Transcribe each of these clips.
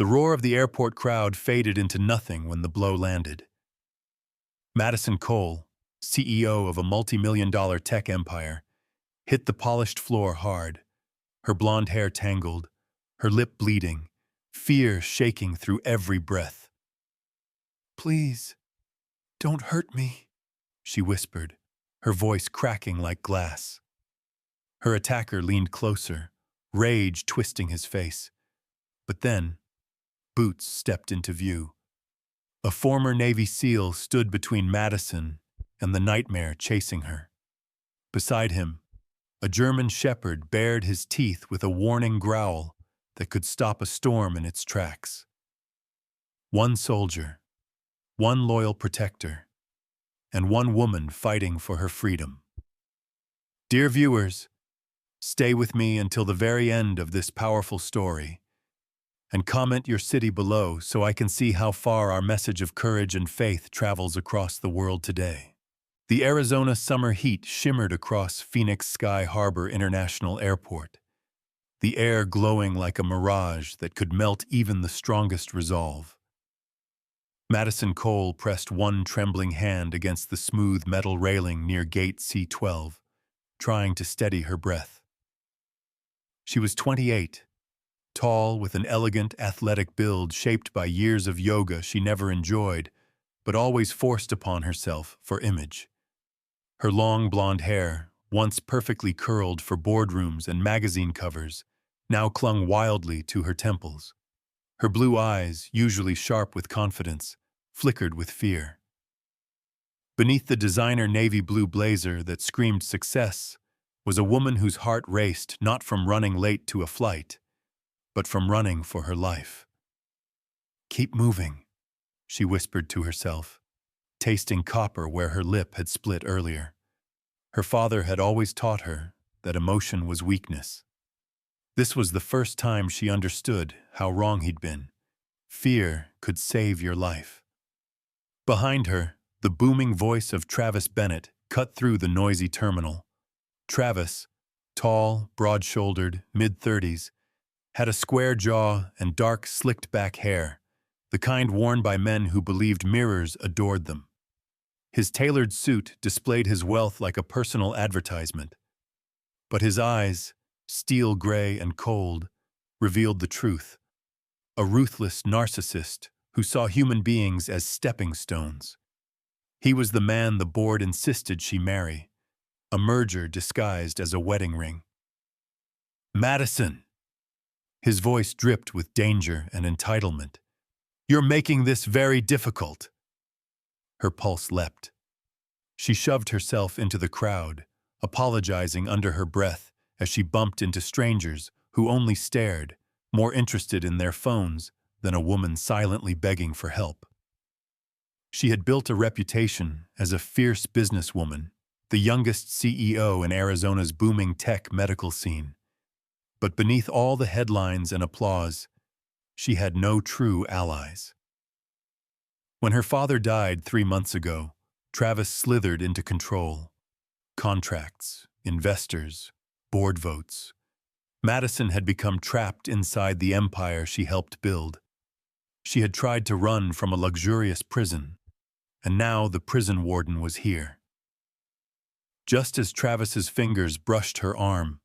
The roar of the airport crowd faded into nothing when the blow landed. Madison Cole, CEO of a multi-million-dollar tech empire, hit the polished floor hard, her blonde hair tangled, her lip bleeding, fear shaking through every breath. "Please, don't hurt me," she whispered, her voice cracking like glass. Her attacker leaned closer, rage twisting his face. But then, Boots stepped into view. A former Navy SEAL stood between Madison and the nightmare chasing her. Beside him, a German shepherd bared his teeth with a warning growl that could stop a storm in its tracks. One soldier, one loyal protector, and one woman fighting for her freedom. Dear viewers, stay with me until the very end of this powerful story, and comment your city below so I can see how far our message of courage and faith travels across the world today. The Arizona summer heat shimmered across Phoenix Sky Harbor International Airport, the air glowing like a mirage that could melt even the strongest resolve. Madison Cole pressed one trembling hand against the smooth metal railing near Gate C-12, trying to steady her breath. She was 28, tall with an elegant, athletic build shaped by years of yoga she never enjoyed, but always forced upon herself for image. Her long blonde hair, once perfectly curled for boardrooms and magazine covers, now clung wildly to her temples. Her blue eyes, usually sharp with confidence, flickered with fear. Beneath the designer navy blue blazer that screamed success was a woman whose heart raced not from running late to a flight, but from running for her life. "Keep moving," she whispered to herself, tasting copper where her lip had split earlier. Her father had always taught her that emotion was weakness. This was the first time she understood how wrong he'd been. Fear could save your life. Behind her, the booming voice of Travis Bennett cut through the noisy terminal. Travis, tall, broad-shouldered, mid-30s, had a square jaw and dark, slicked-back hair, the kind worn by men who believed mirrors adored them. His tailored suit displayed his wealth like a personal advertisement. But his eyes, steel gray and cold, revealed the truth. A ruthless narcissist who saw human beings as stepping stones. He was the man the board insisted she marry, a merger disguised as a wedding ring. "Madison!" His voice dripped with danger and entitlement. "You're making this very difficult." Her pulse leapt. She shoved herself into the crowd, apologizing under her breath as she bumped into strangers who only stared, more interested in their phones than a woman silently begging for help. She had built a reputation as a fierce businesswoman, the youngest CEO in Arizona's booming tech medical scene. But beneath all the headlines and applause, she had no true allies. When her father died 3 months ago, Travis slithered into control. Contracts, investors, board votes. Madison had become trapped inside the empire she helped build. She had tried to run from a luxurious prison, and now the prison warden was here. Just as Travis's fingers brushed her arm,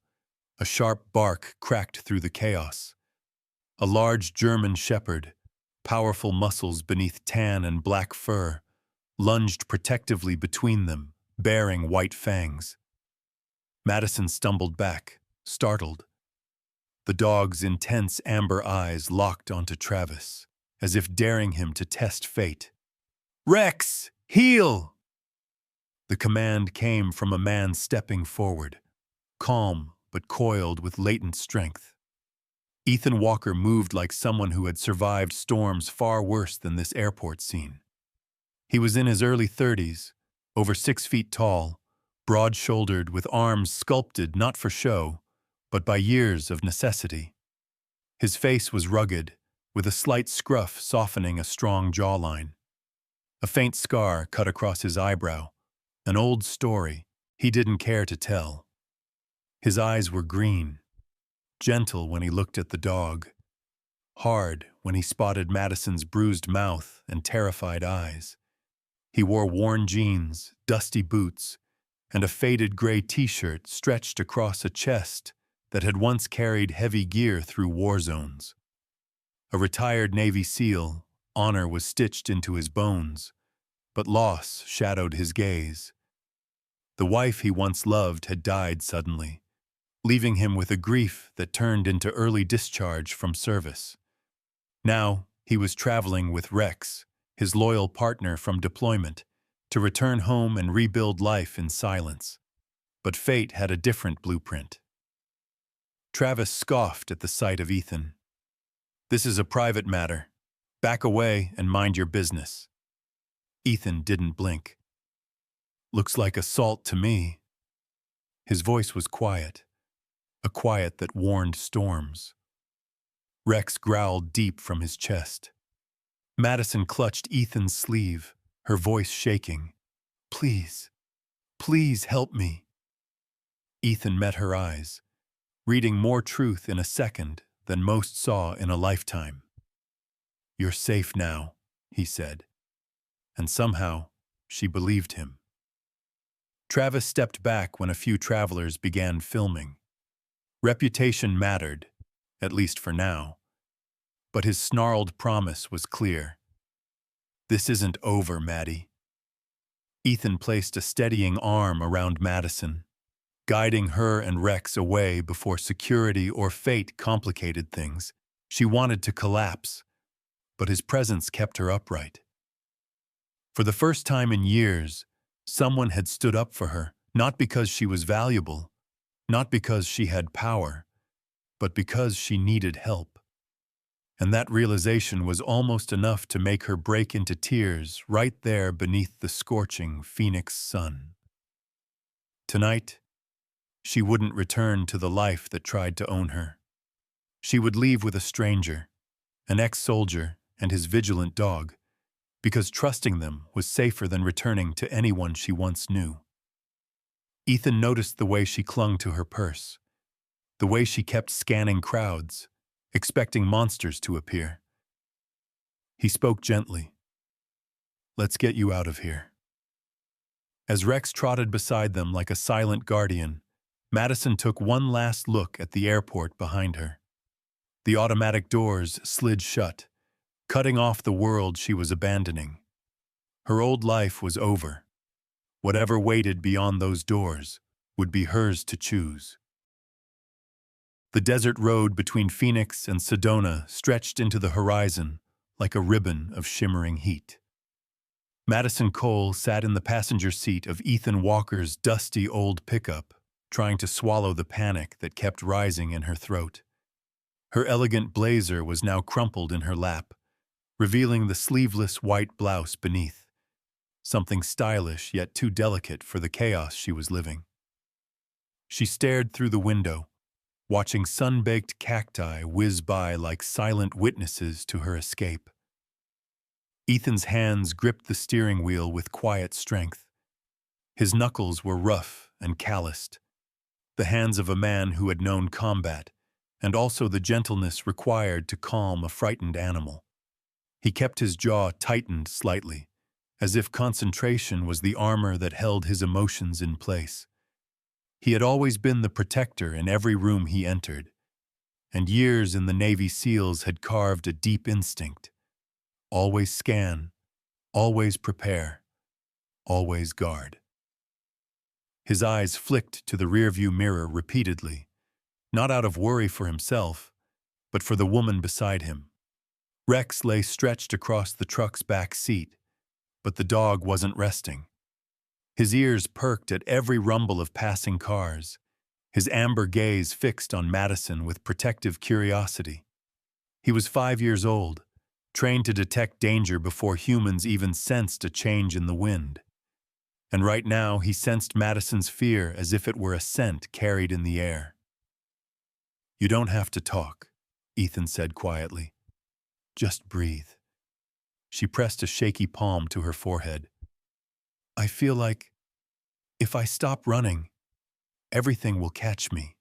a sharp bark cracked through the chaos. A large German shepherd, powerful muscles beneath tan and black fur, lunged protectively between them, baring white fangs. Madison stumbled back, startled. The dog's intense amber eyes locked onto Travis, as if daring him to test fate. "Rex, heel!" The command came from a man stepping forward, calm but coiled with latent strength. Ethan Walker moved like someone who had survived storms far worse than this airport scene. He was in his early 30s, over 6 feet tall, broad-shouldered with arms sculpted not for show, but by years of necessity. His face was rugged, with a slight scruff softening a strong jawline. A faint scar cut across his eyebrow, an old story he didn't care to tell. His eyes were green, gentle when he looked at the dog, hard when he spotted Madison's bruised mouth and terrified eyes. He wore worn jeans, dusty boots, and a faded gray t-shirt stretched across a chest that had once carried heavy gear through war zones. A retired Navy SEAL, honor was stitched into his bones, but loss shadowed his gaze. The wife he once loved had died suddenly, leaving him with a grief that turned into early discharge from service. Now, he was traveling with Rex, his loyal partner from deployment, to return home and rebuild life in silence. But fate had a different blueprint. Travis scoffed at the sight of Ethan. "This is a private matter. Back away and mind your business." Ethan didn't blink. "Looks like assault to me." His voice was quiet, a quiet that warned storms. Rex growled deep from his chest. Madison clutched Ethan's sleeve, her voice shaking. "Please, please help me." Ethan met her eyes, reading more truth in a second than most saw in a lifetime. "You're safe now," he said. And somehow, she believed him. Travis stepped back when a few travelers began filming. Reputation mattered, at least for now. But his snarled promise was clear. "This isn't over, Maddie." Ethan placed a steadying arm around Madison, guiding her and Rex away before security or fate complicated things. She wanted to collapse, but his presence kept her upright. For the first time in years, someone had stood up for her, not because she was valuable, not because she had power, but because she needed help. And that realization was almost enough to make her break into tears right there beneath the scorching Phoenix sun. Tonight, she wouldn't return to the life that tried to own her. She would leave with a stranger, an ex-soldier and his vigilant dog, because trusting them was safer than returning to anyone she once knew. Ethan noticed the way she clung to her purse, the way she kept scanning crowds, expecting monsters to appear. He spoke gently. "Let's get you out of here." As Rex trotted beside them like a silent guardian, Madison took one last look at the airport behind her. The automatic doors slid shut, cutting off the world she was abandoning. Her old life was over. Whatever waited beyond those doors would be hers to choose. The desert road between Phoenix and Sedona stretched into the horizon like a ribbon of shimmering heat. Madison Cole sat in the passenger seat of Ethan Walker's dusty old pickup, trying to swallow the panic that kept rising in her throat. Her elegant blazer was now crumpled in her lap, revealing the sleeveless white blouse beneath, something stylish yet too delicate for the chaos she was living. She stared through the window, watching sun-baked cacti whiz by like silent witnesses to her escape. Ethan's hands gripped the steering wheel with quiet strength. His knuckles were rough and calloused, the hands of a man who had known combat, and also the gentleness required to calm a frightened animal. He kept his jaw tightened slightly, as if concentration was the armor that held his emotions in place. He had always been the protector in every room he entered, and years in the Navy SEALs had carved a deep instinct. Always scan, always prepare, always guard. His eyes flicked to the rearview mirror repeatedly, not out of worry for himself, but for the woman beside him. Rex lay stretched across the truck's back seat, but the dog wasn't resting. His ears perked at every rumble of passing cars, his amber gaze fixed on Madison with protective curiosity. He was 5 years old, trained to detect danger before humans even sensed a change in the wind. And right now he sensed Madison's fear as if it were a scent carried in the air. "You don't have to talk," Ethan said quietly. "Just breathe." She pressed a shaky palm to her forehead. "I feel like if I stop running, everything will catch me."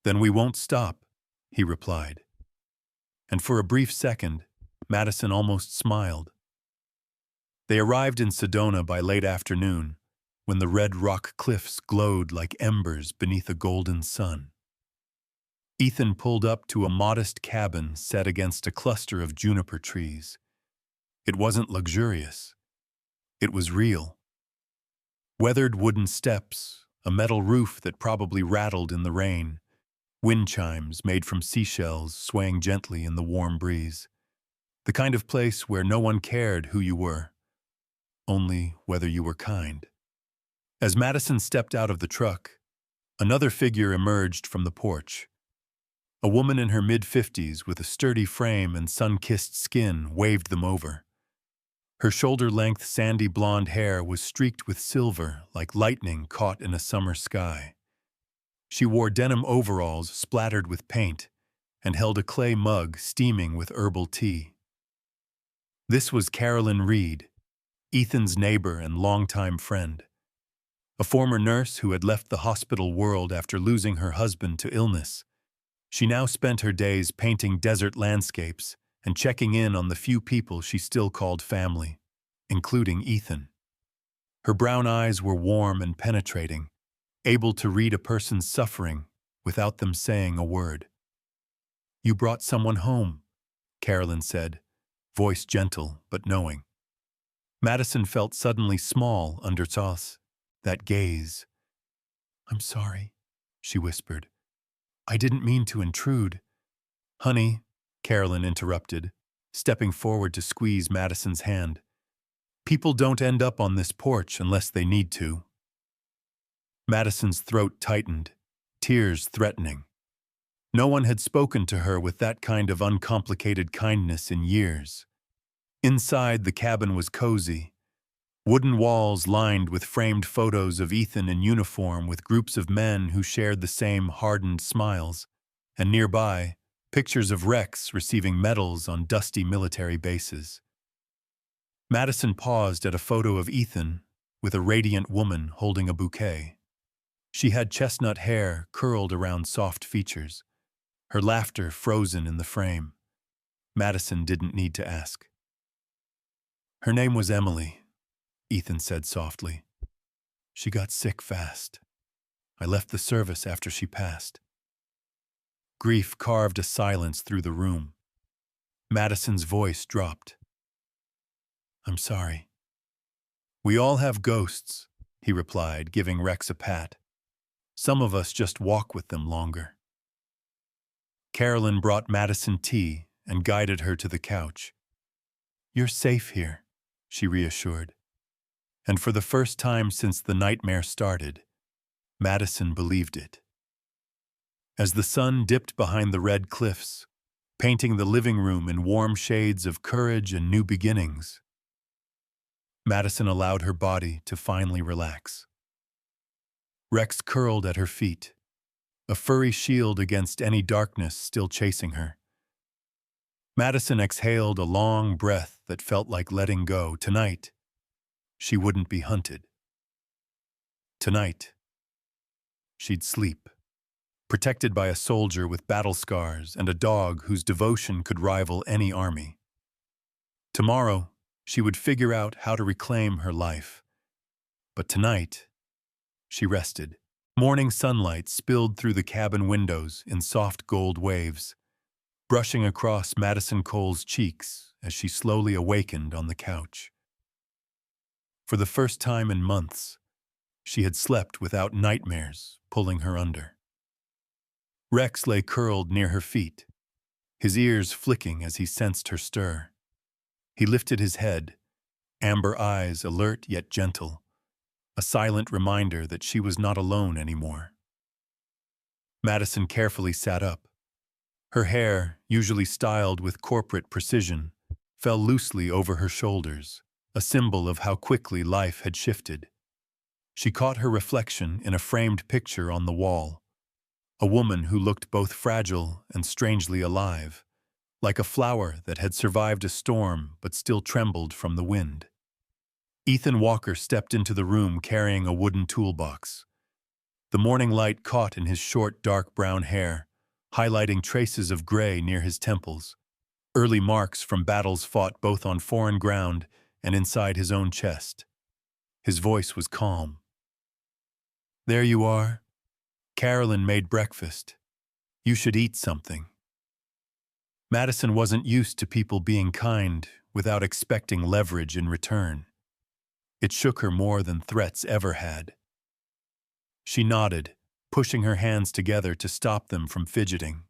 "Then we won't stop," he replied. and for a brief second, Madison almost smiled. They arrived in Sedona by late afternoon, when the red rock cliffs glowed like embers beneath a golden sun. Ethan pulled up to a modest cabin set against a cluster of juniper trees. It wasn't luxurious. It was real. Weathered wooden steps, a metal roof that probably rattled in the rain, wind chimes made from seashells swaying gently in the warm breeze. The kind of place where no one cared who you were, only whether you were kind. As Madison stepped out of the truck, another figure emerged from the porch. A woman in her mid-50s with a sturdy frame and sun-kissed skin waved them over. Her shoulder-length sandy blonde hair was streaked with silver like lightning caught in a summer sky. She wore denim overalls splattered with paint and held a clay mug steaming with herbal tea. This was Carolyn Reed, Ethan's neighbor and longtime friend. A former nurse who had left the hospital world after losing her husband to illness. She now spent her days painting desert landscapes and checking in on the few people she still called family, including Ethan. Her brown eyes were warm and penetrating, able to read a person's suffering without them saying a word. "You brought someone home," Carolyn said, voice gentle but knowing. Madison felt suddenly small under that gaze. "I'm sorry," she whispered. "I didn't mean to intrude." "Honey," Carolyn interrupted, stepping forward to squeeze Madison's hand. "People don't end up on this porch unless they need to." Madison's throat tightened, tears threatening. No one had spoken to her with that kind of uncomplicated kindness in years. Inside, the cabin was cozy. Wooden walls lined with framed photos of Ethan in uniform with groups of men who shared the same hardened smiles, and nearby, pictures of Rex receiving medals on dusty military bases. Madison paused at a photo of Ethan with a radiant woman holding a bouquet. She had chestnut hair curled around soft features, her laughter frozen in the frame. Madison didn't need to ask. "Her name was Emily," Ethan said softly. "She got sick fast. I left the service after she passed." Grief carved a silence through the room. Madison's voice dropped. "I'm sorry." "We all have ghosts," he replied, giving Rex a pat. "Some of us just walk with them longer." Carolyn brought Madison tea and guided her to the couch. "You're safe here," she reassured. And for the first time since the nightmare started, Madison believed it. As the sun dipped behind the red cliffs, painting the living room in warm shades of courage and new beginnings, Madison allowed her body to finally relax. Rex curled at her feet, a furry shield against any darkness still chasing her. Madison exhaled a long breath that felt like letting go. Tonight, she wouldn't be hunted. Tonight, she'd sleep, protected by a soldier with battle scars and a dog whose devotion could rival any army. Tomorrow, she would figure out how to reclaim her life. But tonight, she rested. Morning sunlight spilled through the cabin windows in soft gold waves, brushing across Madison Cole's cheeks as she slowly awakened on the couch. For the first time in months, she had slept without nightmares pulling her under. Rex lay curled near her feet, his ears flicking as he sensed her stir. He lifted his head, amber eyes alert yet gentle, a silent reminder that she was not alone anymore. Madison carefully sat up. Her hair, usually styled with corporate precision, fell loosely over her shoulders, a symbol of how quickly life had shifted. She caught her reflection in a framed picture on the wall, a woman who looked both fragile and strangely alive, like a flower that had survived a storm but still trembled from the wind. Ethan Walker stepped into the room carrying a wooden toolbox. The morning light caught in his short, dark brown hair, highlighting traces of gray near his temples. early marks from battles fought both on foreign ground and inside his own chest. His voice was calm. "There you are. Carolyn made breakfast. You should eat something." Madison wasn't used to people being kind without expecting leverage in return. It shook her more than threats ever had. She nodded, pushing her hands together to stop them from fidgeting.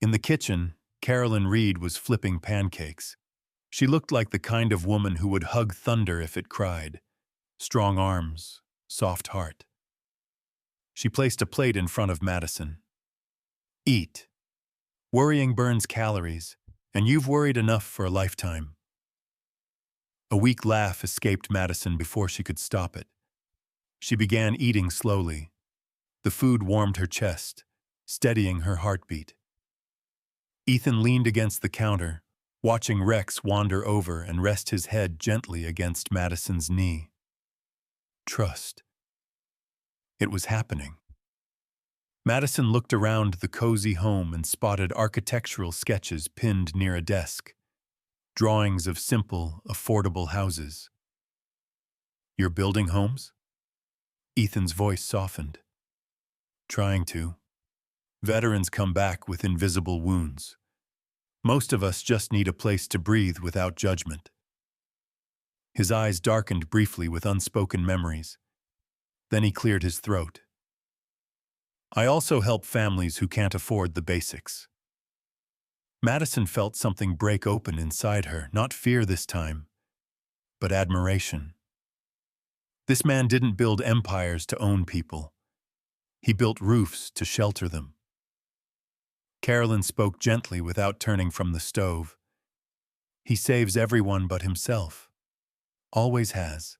In the kitchen, Carolyn Reed was flipping pancakes. She looked like the kind of woman who would hug thunder if it cried. Strong arms, soft heart. She placed a plate in front of Madison. "Eat. Worrying burns calories, and you've worried enough for a lifetime." A weak laugh escaped Madison before she could stop it. She began eating slowly. The food warmed her chest, steadying her heartbeat. Ethan leaned against the counter, watching Rex wander over and rest his head gently against Madison's knee. Trust. It was happening. Madison looked around the cozy home and spotted architectural sketches pinned near a desk. Drawings of simple, affordable houses. "You're building homes?" Ethan's voice softened. "Trying to. Veterans come back with invisible wounds. Most of us just need a place to breathe without judgment." His eyes darkened briefly with unspoken memories. Then he cleared his throat. "I also help families who can't afford the basics." Madison felt something break open inside her, not fear this time, but admiration. This man didn't build empires to own people. He built roofs to shelter them. Carolyn spoke gently without turning from the stove. "He saves everyone but himself. Always has."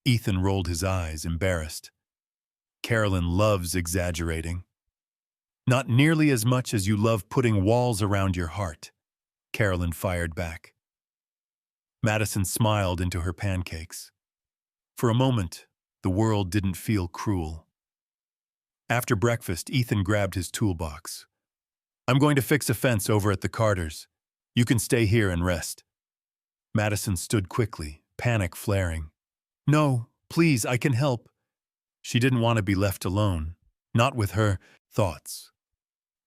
Ethan rolled his eyes, embarrassed. "Carolyn loves exaggerating." "Not nearly as much as you love putting walls around your heart," Carolyn fired back. Madison smiled into her pancakes. For a moment, the world didn't feel cruel. After breakfast, Ethan grabbed his toolbox. "I'm going to fix a fence over at the Carters. You can stay here and rest." Madison stood quickly, panic flaring. "No, please, I can help." She didn't want to be left alone, not with her thoughts.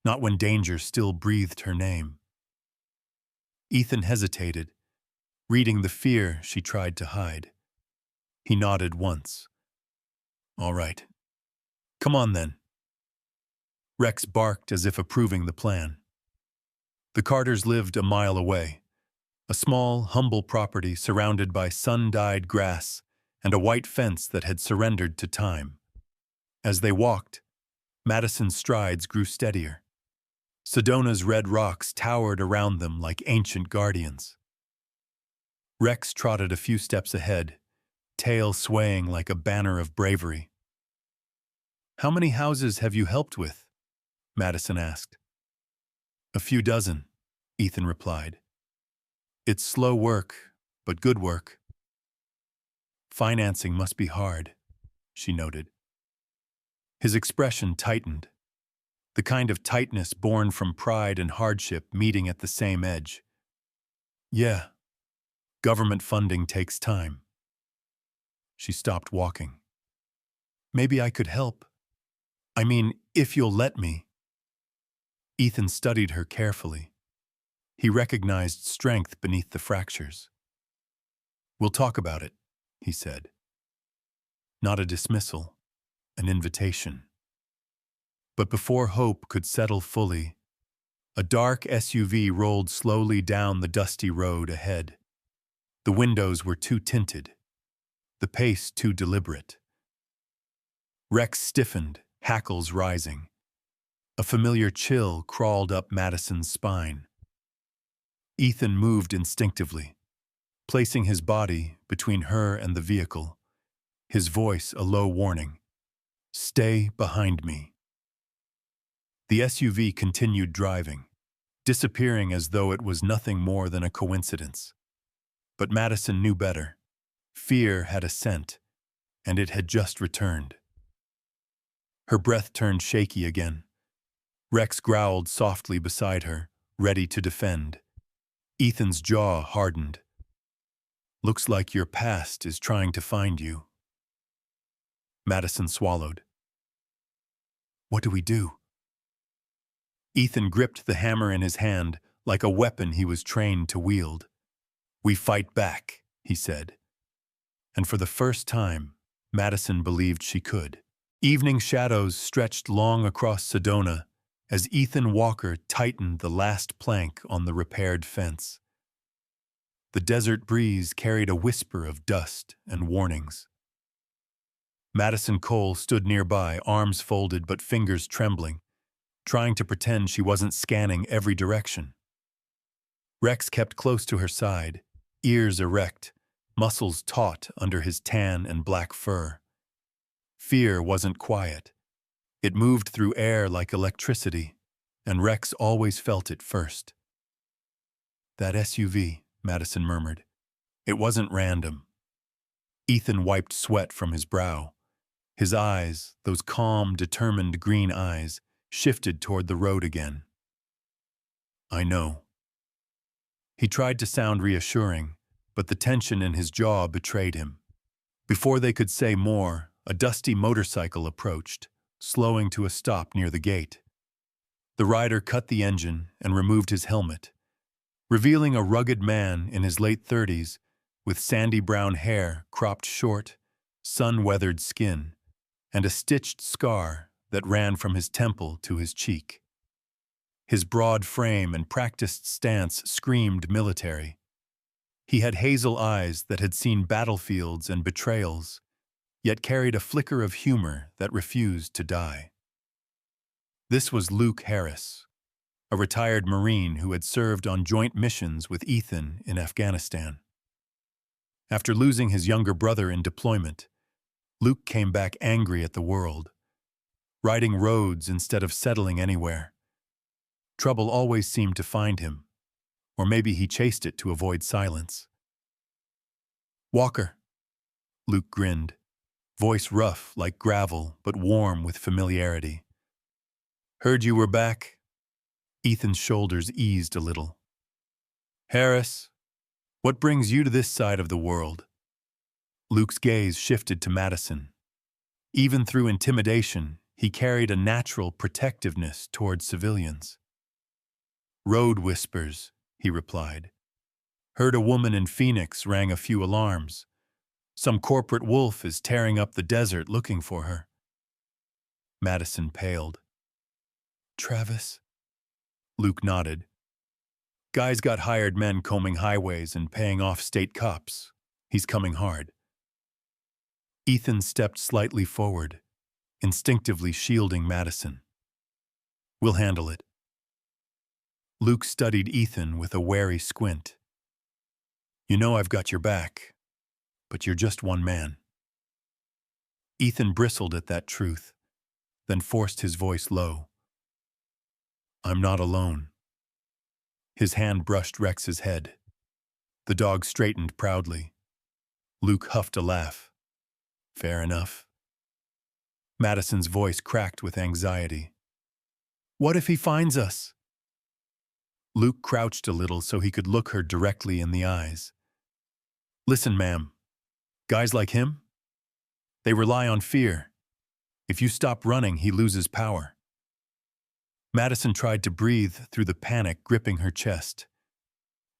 Not when danger still breathed her name. Ethan hesitated, reading the fear she tried to hide. He nodded once. "All right. Come on then." Rex barked as if approving the plan. The Carters lived a mile away, a small, humble property surrounded by sun-dyed grass and a white fence that had surrendered to time. As they walked, Madison's strides grew steadier. Sedona's red rocks towered around them like ancient guardians. Rex trotted a few steps ahead, tail swaying like a banner of bravery. "How many houses have you helped with?" Madison asked. "A few dozen," Ethan replied. "It's slow work, but good work." "Financing must be hard," she noted. His expression tightened, the kind of tightness born from pride and hardship meeting at the same edge. "Yeah, government funding takes time." She stopped walking. "Maybe I could help. I mean, if you'll let me." Ethan studied her carefully. He recognized strength beneath the fractures. "We'll talk about it," he said. Not a dismissal, an invitation. But before hope could settle fully, a dark SUV rolled slowly down the dusty road ahead. The windows were too tinted, the pace too deliberate. Rex stiffened, hackles rising. A familiar chill crawled up Madison's spine. Ethan moved instinctively, placing his body between her and the vehicle, his voice a low warning. "Stay behind me." The SUV continued driving, disappearing as though it was nothing more than a coincidence. But Madison knew better. Fear had a scent, and it had just returned. Her breath turned shaky again. Rex growled softly beside her, ready to defend. Ethan's jaw hardened. Looks like your past is trying to find you. Madison swallowed. What do we do? Ethan gripped the hammer in his hand like a weapon he was trained to wield. We fight back, he said. And for the first time, Madison believed she could. Evening shadows stretched long across Sedona as Ethan Walker tightened the last plank on the repaired fence. The desert breeze carried a whisper of dust and warnings. Madison Cole stood nearby, arms folded but fingers trembling, trying to pretend she wasn't scanning every direction. Rex kept close to her side, ears erect, muscles taut under his tan and black fur. Fear wasn't quiet. It moved through air like electricity, and Rex always felt it first. That SUV, Madison murmured. It wasn't random. Ethan wiped sweat from his brow. His eyes, those calm, determined green eyes, shifted toward the road again. I know. He tried to sound reassuring, but the tension in his jaw betrayed him. Before they could say more, a dusty motorcycle approached, slowing to a stop near the gate. The rider cut the engine and removed his helmet, revealing a rugged man in his late 30s with sandy brown hair cropped short, sun-weathered skin, and a stitched scar that ran from his temple to his cheek. His broad frame and practiced stance screamed military. He had hazel eyes that had seen battlefields and betrayals, yet carried a flicker of humor that refused to die. This was Luke Harris, a retired Marine who had served on joint missions with Ethan in Afghanistan. After losing his younger brother in deployment, Luke came back angry at the world, riding roads instead of settling anywhere. Trouble always seemed to find him, or maybe he chased it to avoid silence. Walker, Luke grinned, voice rough like gravel but warm with familiarity. Heard you were back? Ethan's shoulders eased a little. Harris, what brings you to this side of the world? Luke's gaze shifted to Madison. Even through intimidation, he carried a natural protectiveness toward civilians. Road whispers, he replied. Heard a woman in Phoenix rang a few alarms. Some corporate wolf is tearing up the desert looking for her. Madison paled. Travis? Luke nodded. Guy's got hired men combing highways and paying off state cops. He's coming hard. Ethan stepped slightly forward, instinctively shielding Madison. We'll handle it. Luke studied Ethan with a wary squint. You know I've got your back, but you're just one man. Ethan bristled at that truth, then forced his voice low. I'm not alone. His hand brushed Rex's head. The dog straightened proudly. Luke huffed a laugh. Fair enough. Madison's voice cracked with anxiety. What if he finds us? Luke crouched a little so he could look her directly in the eyes. Listen, ma'am. Guys like him? They rely on fear. If you stop running, he loses power. Madison tried to breathe through the panic gripping her chest.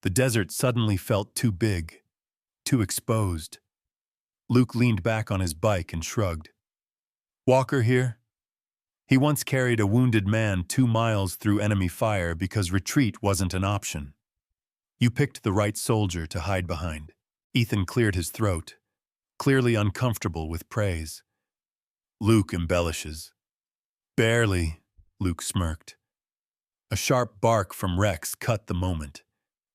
The desert suddenly felt too big, too exposed. Luke leaned back on his bike and shrugged. Walker here? He once carried a wounded man 2 miles through enemy fire because retreat wasn't an option. You picked the right soldier to hide behind. Ethan cleared his throat, clearly uncomfortable with praise. Luke embellishes. Barely, Luke smirked. A sharp bark from Rex cut the moment,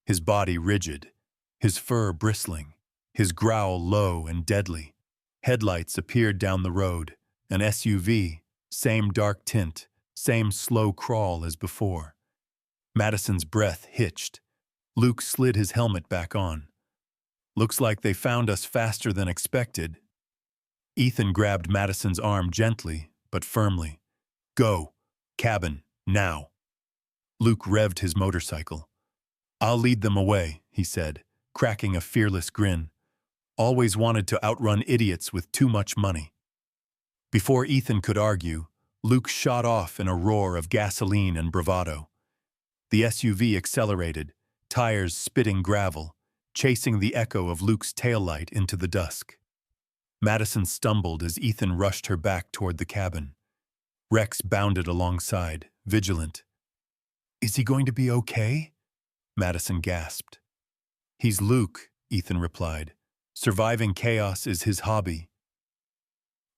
his body rigid, his fur bristling, his growl low and deadly. Headlights appeared down the road, an SUV, same dark tint, same slow crawl as before. Madison's breath hitched. Luke slid his helmet back on. Looks like they found us faster than expected. Ethan grabbed Madison's arm gently, but firmly. Go. Cabin. Now. Luke revved his motorcycle. "I'll lead them away," he said, cracking a fearless grin. Always wanted to outrun idiots with too much money. Before Ethan could argue, Luke shot off in a roar of gasoline and bravado. The SUV accelerated, tires spitting gravel, chasing the echo of Luke's taillight into the dusk. Madison stumbled as Ethan rushed her back toward the cabin. Rex bounded alongside, vigilant. "Is he going to be okay?" Madison gasped. "He's Luke," Ethan replied. "Surviving chaos is his hobby."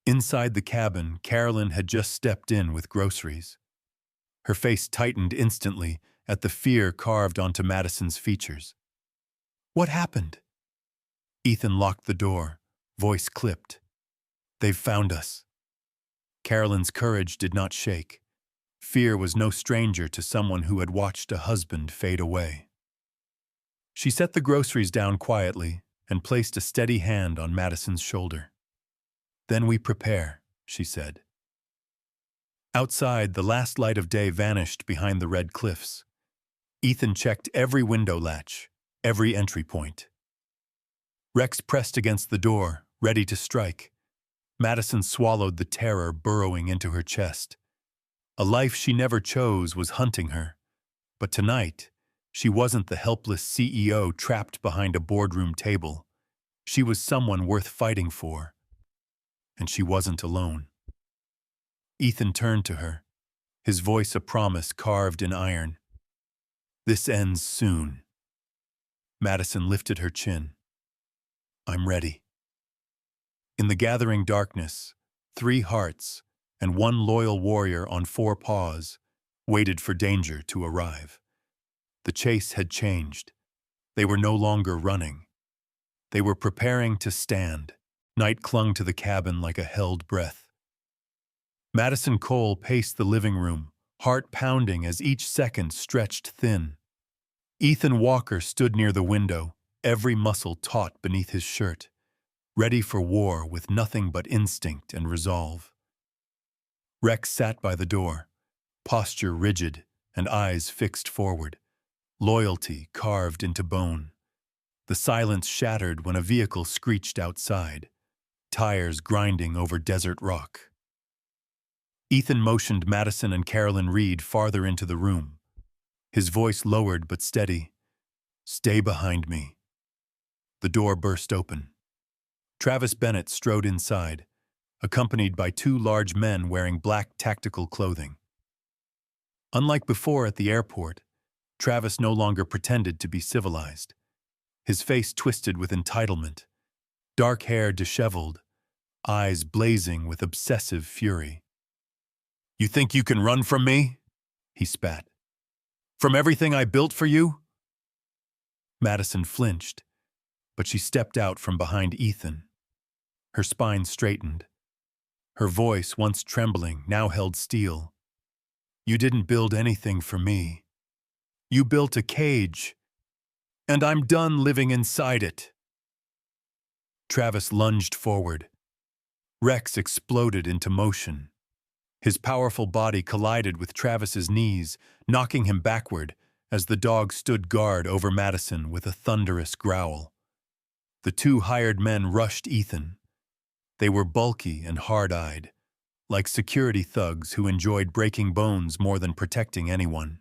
Inside the cabin, Carolyn had just stepped in with groceries. Her face tightened instantly at the fear carved onto Madison's features. "What happened?" Ethan locked the door, voice clipped. "They've found us." Carolyn's courage did not shake. Fear was no stranger to someone who had watched a husband fade away. She set the groceries down quietly and placed a steady hand on Madison's shoulder. "Then we prepare," she said. Outside, the last light of day vanished behind the red cliffs. Ethan checked every window latch, every entry point. Rex pressed against the door, ready to strike. Madison swallowed the terror burrowing into her chest. A life she never chose was hunting her. But tonight, she wasn't the helpless CEO trapped behind a boardroom table. She was someone worth fighting for. And she wasn't alone. Ethan turned to her, his voice a promise carved in iron. "This ends soon." Madison lifted her chin. "I'm ready." In the gathering darkness, 3 hearts and 1 loyal warrior on 4 paws waited for danger to arrive. The chase had changed. They were no longer running. They were preparing to stand. Night clung to the cabin like a held breath. Madison Cole paced the living room, heart pounding as each second stretched thin. Ethan Walker stood near the window, every muscle taut beneath his shirt, ready for war with nothing but instinct and resolve. Rex sat by the door, posture rigid and eyes fixed forward, loyalty carved into bone. The silence shattered when a vehicle screeched outside, tires grinding over desert rock. Ethan motioned Madison and Carolyn Reed farther into the room. His voice lowered but steady. "Stay behind me." The door burst open. Travis Bennett strode inside, accompanied by 2 large men wearing black tactical clothing. Unlike before at the airport, Travis no longer pretended to be civilized. His face twisted with entitlement, dark hair disheveled, eyes blazing with obsessive fury. "You think you can run from me?" he spat. "From everything I built for you?" Madison flinched, but she stepped out from behind Ethan. Her spine straightened. Her voice, once trembling, now held steel. "You didn't build anything for me. You built a cage, and I'm done living inside it." Travis lunged forward. Rex exploded into motion. His powerful body collided with Travis's knees, knocking him backward as the dog stood guard over Madison with a thunderous growl. The 2 hired men rushed Ethan. They were bulky and hard-eyed, like security thugs who enjoyed breaking bones more than protecting anyone.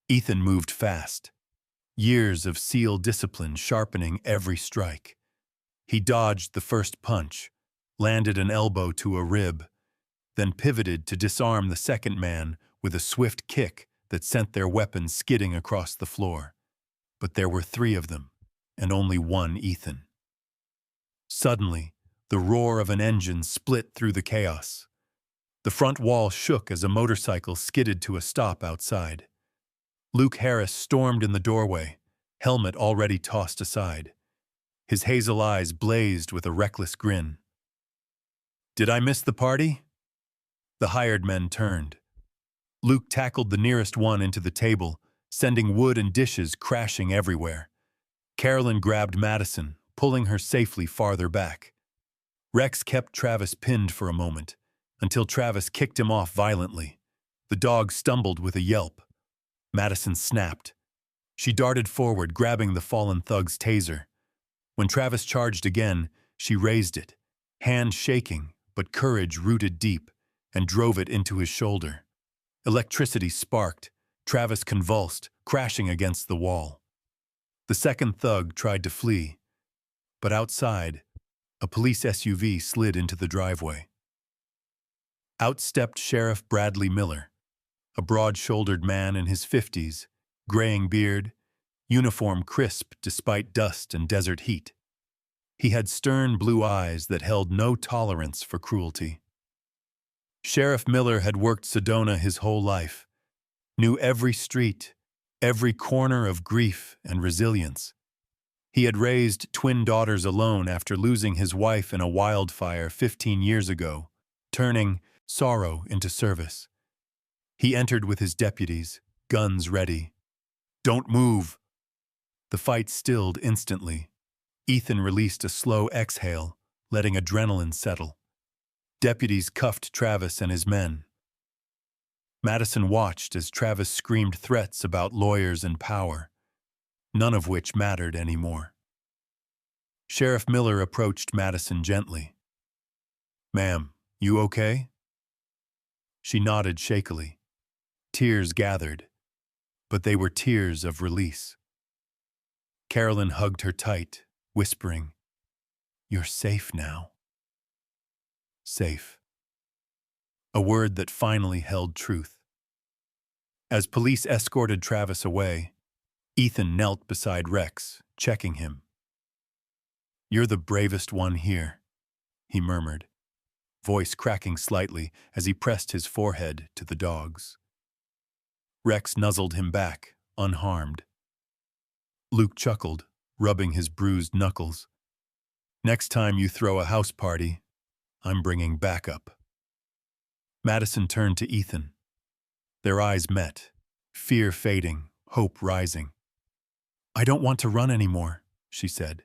Ethan moved fast, years of SEAL discipline sharpening every strike. He dodged the first punch, landed an elbow to a rib, then pivoted to disarm the second man with a swift kick that sent their weapons skidding across the floor. But there were 3 of them, and only 1 Ethan. Suddenly, the roar of an engine split through the chaos. The front wall shook as a motorcycle skidded to a stop outside. Luke Harris stormed in the doorway, helmet already tossed aside. His hazel eyes blazed with a reckless grin. "Did I miss the party?" The hired men turned. Luke tackled the nearest one into the table, sending wood and dishes crashing everywhere. Carolyn grabbed Madison, pulling her safely farther back. Rex kept Travis pinned for a moment, until Travis kicked him off violently. The dog stumbled with a yelp, Madison snapped. She darted forward, grabbing the fallen thug's taser. When Travis charged again, she raised it, hand shaking, but courage rooted deep, and drove it into his shoulder. Electricity sparked. Travis convulsed, crashing against the wall. The second thug tried to flee, but outside, a police SUV slid into the driveway. Out stepped Sheriff Bradley Miller, a broad-shouldered man in his 50s, graying beard, uniform crisp despite dust and desert heat. He had stern blue eyes that held no tolerance for cruelty. Sheriff Miller had worked Sedona his whole life, knew every street, every corner of grief and resilience. He had raised twin daughters alone after losing his wife in a wildfire 15 years ago, turning sorrow into service. He entered with his deputies, guns ready. "Don't move!" The fight stilled instantly. Ethan released a slow exhale, letting adrenaline settle. Deputies cuffed Travis and his men. Madison watched as Travis screamed threats about lawyers and power, none of which mattered anymore. Sheriff Miller approached Madison gently. "Ma'am, you okay?" She nodded shakily. Tears gathered, but they were tears of release. Carolyn hugged her tight, whispering, "You're safe now." Safe. A word that finally held truth. As police escorted Travis away, Ethan knelt beside Rex, checking him. "You're the bravest one here," he murmured, voice cracking slightly as he pressed his forehead to the dog's. Rex nuzzled him back, unharmed. Luke chuckled, rubbing his bruised knuckles. "Next time you throw a house party, I'm bringing backup." Madison turned to Ethan. Their eyes met, fear fading, hope rising. "I don't want to run anymore," she said.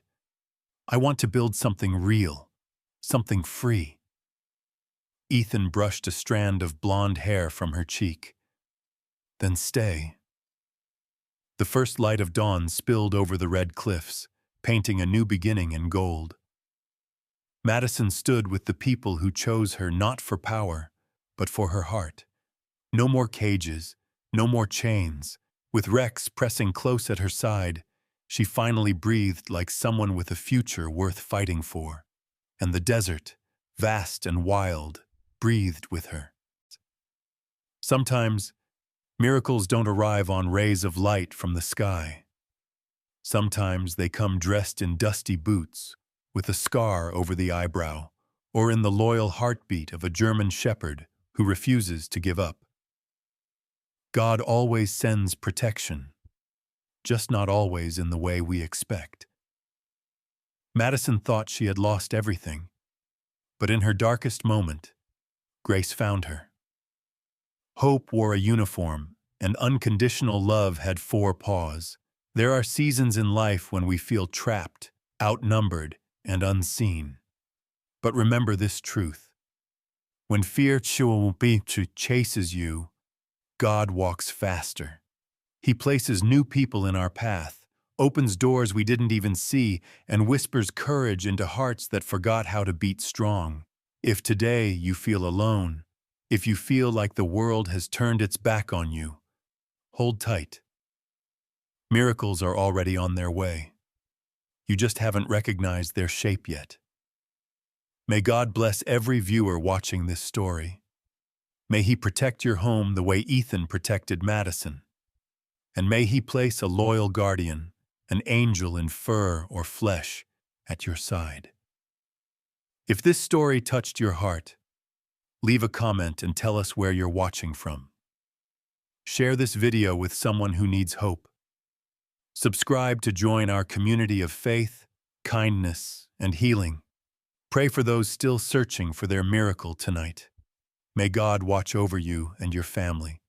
"I want to build something real, something free." Ethan brushed a strand of blonde hair from her cheek. "Then stay." The first light of dawn spilled over the red cliffs, painting a new beginning in gold. Madison stood with the people who chose her not for power, but for her heart. No more cages, no more chains. With Rex pressing close at her side, she finally breathed like someone with a future worth fighting for. And the desert, vast and wild, breathed with her. Sometimes, miracles don't arrive on rays of light from the sky. Sometimes they come dressed in dusty boots, with a scar over the eyebrow, or in the loyal heartbeat of a German shepherd who refuses to give up. God always sends protection, just not always in the way we expect. Madison thought she had lost everything, but in her darkest moment, grace found her. Hope wore a uniform, and unconditional love had 4 paws. There are seasons in life when we feel trapped, outnumbered, and unseen. But remember this truth. When fear chases you, God walks faster. He places new people in our path, opens doors we didn't even see, and whispers courage into hearts that forgot how to beat strong. If today you feel alone, if you feel like the world has turned its back on you, hold tight. Miracles are already on their way. You just haven't recognized their shape yet. May God bless every viewer watching this story. May He protect your home the way Ethan protected Madison. And may He place a loyal guardian, an angel in fur or flesh, at your side. If this story touched your heart, leave a comment and tell us where you're watching from. Share this video with someone who needs hope. Subscribe to join our community of faith, kindness, and healing. Pray for those still searching for their miracle tonight. May God watch over you and your family.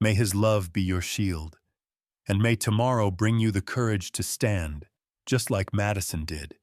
May His love be your shield. And may tomorrow bring you the courage to stand, just like Madison did.